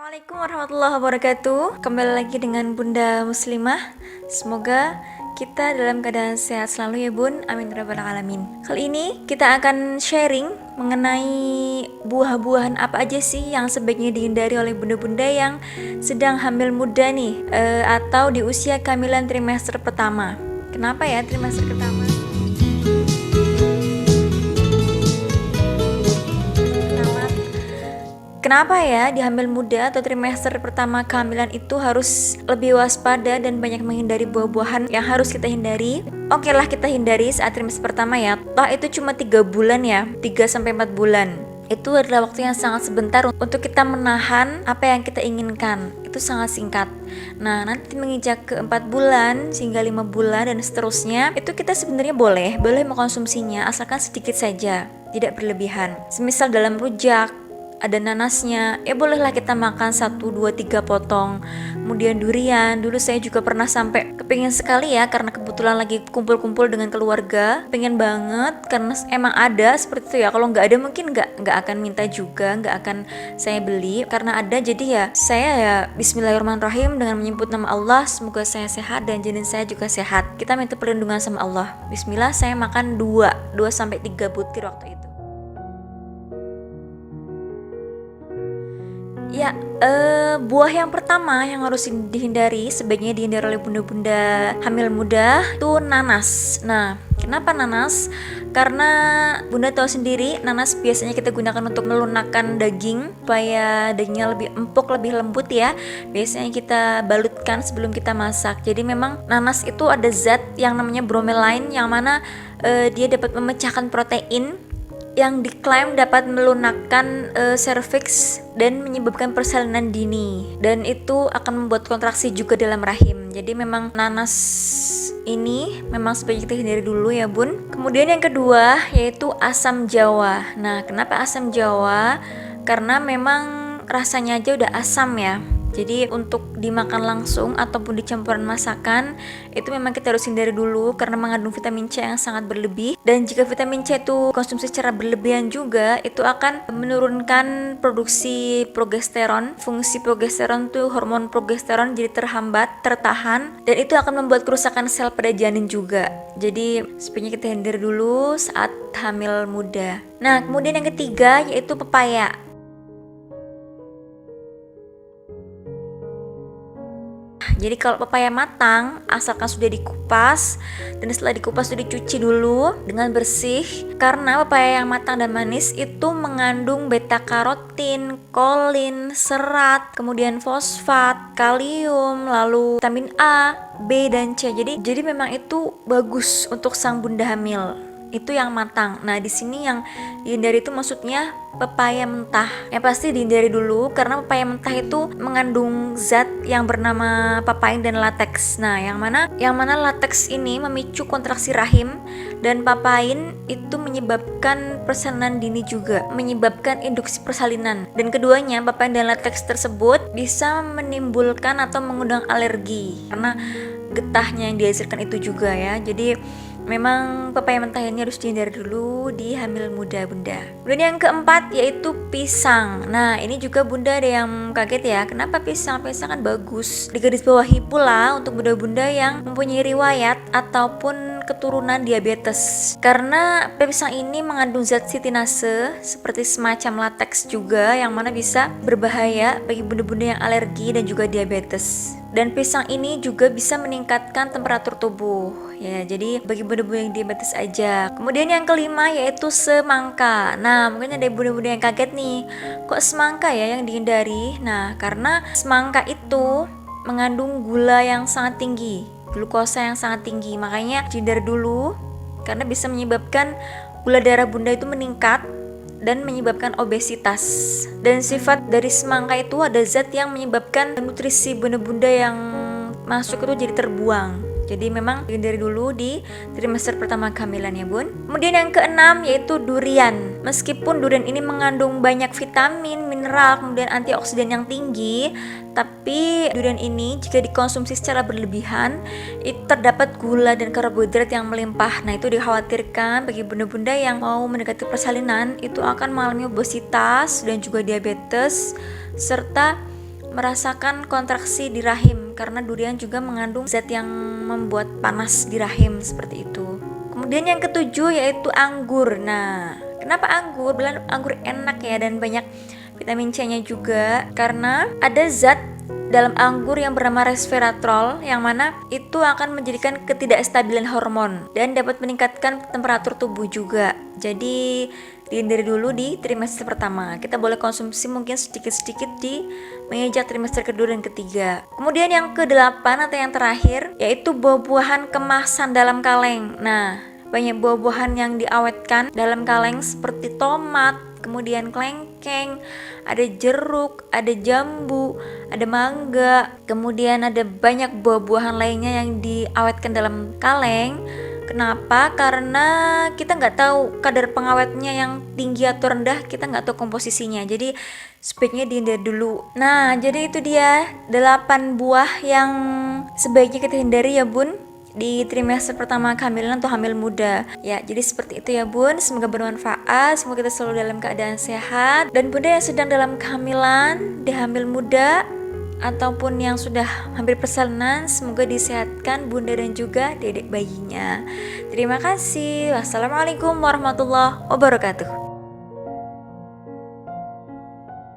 Assalamualaikum warahmatullahi wabarakatuh. Kembali lagi dengan Bunda Muslimah. Semoga kita dalam keadaan sehat selalu ya Bun. Amin ya rabbal alamin. Kali ini kita akan sharing mengenai buah-buahan apa aja sih yang sebaiknya dihindari oleh bunda-bunda yang sedang hamil muda nih, atau di usia kehamilan trimester pertama. Kenapa ya trimester pertama? Kenapa ya di hamil muda atau trimester pertama kehamilan itu harus lebih waspada dan banyak menghindari buah-buahan yang harus kita hindari? Oke lah, kita hindari saat trimester pertama ya. Toh itu cuma 3 bulan ya, 3-4 bulan. Itu adalah waktu yang sangat sebentar untuk kita menahan apa yang kita inginkan. Itu sangat singkat. Nah, nanti menginjak ke 4 bulan hingga 5 bulan dan seterusnya, itu kita sebenarnya boleh mengkonsumsinya asalkan sedikit saja, tidak berlebihan. Semisal dalam rujak ada nanasnya, ya bolehlah kita makan 1, 2, 3 potong. Kemudian durian, dulu saya juga pernah sampai kepingin sekali ya, karena kebetulan lagi kumpul-kumpul dengan keluarga, pengen banget karena emang ada seperti itu ya. Kalau nggak ada mungkin nggak akan minta juga, nggak akan saya beli karena ada. Jadi ya saya ya Bismillahirrahmanirrahim dengan menyebut nama Allah, semoga saya sehat dan janin saya juga sehat. Kita minta perlindungan sama Allah. Bismillah, saya makan 2-3 butir waktu itu. Ya, buah yang pertama yang harus dihindari, sebaiknya dihindari oleh bunda-bunda hamil muda, itu nanas. Nah, kenapa nanas? Karena bunda tahu sendiri, nanas biasanya kita gunakan untuk melunakkan daging supaya dagingnya lebih empuk, lebih lembut ya. Biasanya kita balutkan sebelum kita masak. Jadi memang nanas itu ada zat yang namanya bromelain, yang mana dia dapat memecahkan protein yang diklaim dapat melunakkan serviks dan menyebabkan persalinan dini, dan itu akan membuat kontraksi juga dalam rahim. Jadi memang nanas ini memang sebaiknya kita hindari dulu ya Bun. Kemudian yang kedua yaitu asam jawa. Nah, kenapa asam jawa? Karena memang rasanya aja udah asam ya. Jadi untuk dimakan langsung ataupun dicampuran masakan itu memang kita harus hindari dulu karena mengandung vitamin C yang sangat berlebih. Dan jika vitamin C itu konsumsi secara berlebihan juga, itu akan menurunkan produksi progesteron. Fungsi progesteron tuh, hormon progesteron jadi terhambat, tertahan, dan itu akan membuat kerusakan sel pada janin juga. Jadi sebaiknya kita hindari dulu saat hamil muda. Nah, kemudian yang ketiga yaitu pepaya. Jadi kalau pepaya matang, asalkan sudah dikupas, dan setelah dikupas sudah dicuci dulu dengan bersih. Karena pepaya yang matang dan manis itu mengandung beta karotin, kolin, serat, kemudian fosfat, kalium, lalu vitamin A, B, dan C. Jadi memang itu bagus untuk sang bunda hamil. Itu yang matang. Nah, di sini yang dihindari itu maksudnya pepaya mentah. Yang pasti dihindari dulu karena pepaya mentah itu mengandung zat yang bernama papain dan lateks. Nah, yang mana lateks ini memicu kontraksi rahim, dan papain itu menyebabkan persalinan dini juga, menyebabkan induksi persalinan. Dan keduanya, papain dan lateks tersebut bisa menimbulkan atau mengundang alergi karena getahnya yang dihasilkan itu juga ya. Jadi memang pepaya mentah ini harus dihindari dulu di hamil muda bunda. Kemudian yang keempat yaitu pisang. Nah, ini juga bunda ada yang kaget ya, kenapa pisang? Pisang kan bagus. Digarisbawahi pula untuk bunda-bunda yang mempunyai riwayat ataupun keturunan diabetes, karena pisang ini mengandung zat sitinase seperti semacam lateks juga, yang mana bisa berbahaya bagi bunda-bunda yang alergi dan juga diabetes. Dan pisang ini juga bisa meningkatkan temperatur tubuh ya, jadi bagi bunda-bunda yang diabetes aja. Kemudian yang kelima yaitu semangka. Nah, mungkin ada bunda-bunda yang kaget nih, kok semangka ya yang dihindari? Nah, karena semangka itu mengandung gula yang sangat tinggi, glukosa yang sangat tinggi, makanya dihindari dulu karena bisa menyebabkan gula darah bunda itu meningkat dan menyebabkan obesitas. Dan sifat dari semangka itu ada zat yang menyebabkan nutrisi bunda-bunda yang masuk itu jadi terbuang. Jadi memang dihindari dulu di trimester pertama kehamilan ya Bun. Kemudian yang keenam yaitu durian. Meskipun durian ini mengandung banyak vitamin, mineral, kemudian antioksidan yang tinggi, tapi durian ini jika dikonsumsi secara berlebihan itu terdapat gula dan karbohidrat yang melimpah. Nah, itu dikhawatirkan bagi bunda-bunda yang mau mendekati persalinan itu akan mengalami obesitas dan juga diabetes, serta merasakan kontraksi di rahim karena durian juga mengandung zat yang membuat panas di rahim seperti itu. Kemudian yang ketujuh yaitu anggur. Nah, kenapa anggur? Bilang anggur enak ya dan banyak vitamin C-nya juga karena ada zat dalam anggur yang bernama resveratrol yang mana itu akan menjadikan ketidakstabilan hormon dan dapat meningkatkan temperatur tubuh juga. Jadi dihindari dulu di trimester pertama. Kita boleh konsumsi mungkin sedikit-sedikit di menginjak trimester kedua dan ketiga. Kemudian yang ke-8 atau yang terakhir yaitu buah-buahan kemasan dalam kaleng. Nah, banyak buah-buahan yang diawetkan dalam kaleng seperti tomat, kemudian kelengkeng, ada jeruk, ada jambu, ada mangga, kemudian ada banyak buah-buahan lainnya yang diawetkan dalam kaleng. Kenapa? Karena kita nggak tahu kadar pengawetnya yang tinggi atau rendah, kita nggak tahu komposisinya. Jadi sebaiknya dihindari dulu. Nah, jadi itu dia 8 buah yang sebaiknya kita hindari ya bun di trimester pertama kehamilan atau hamil muda. Ya, jadi seperti itu ya bun. Semoga bermanfaat. Semoga kita selalu dalam keadaan sehat. Dan bunda yang sedang dalam kehamilan, di hamil muda, ataupun yang sudah hampir persalinan, semoga disehatkan bunda dan juga dedek bayinya. Terima kasih. Wassalamualaikum warahmatullahi wabarakatuh.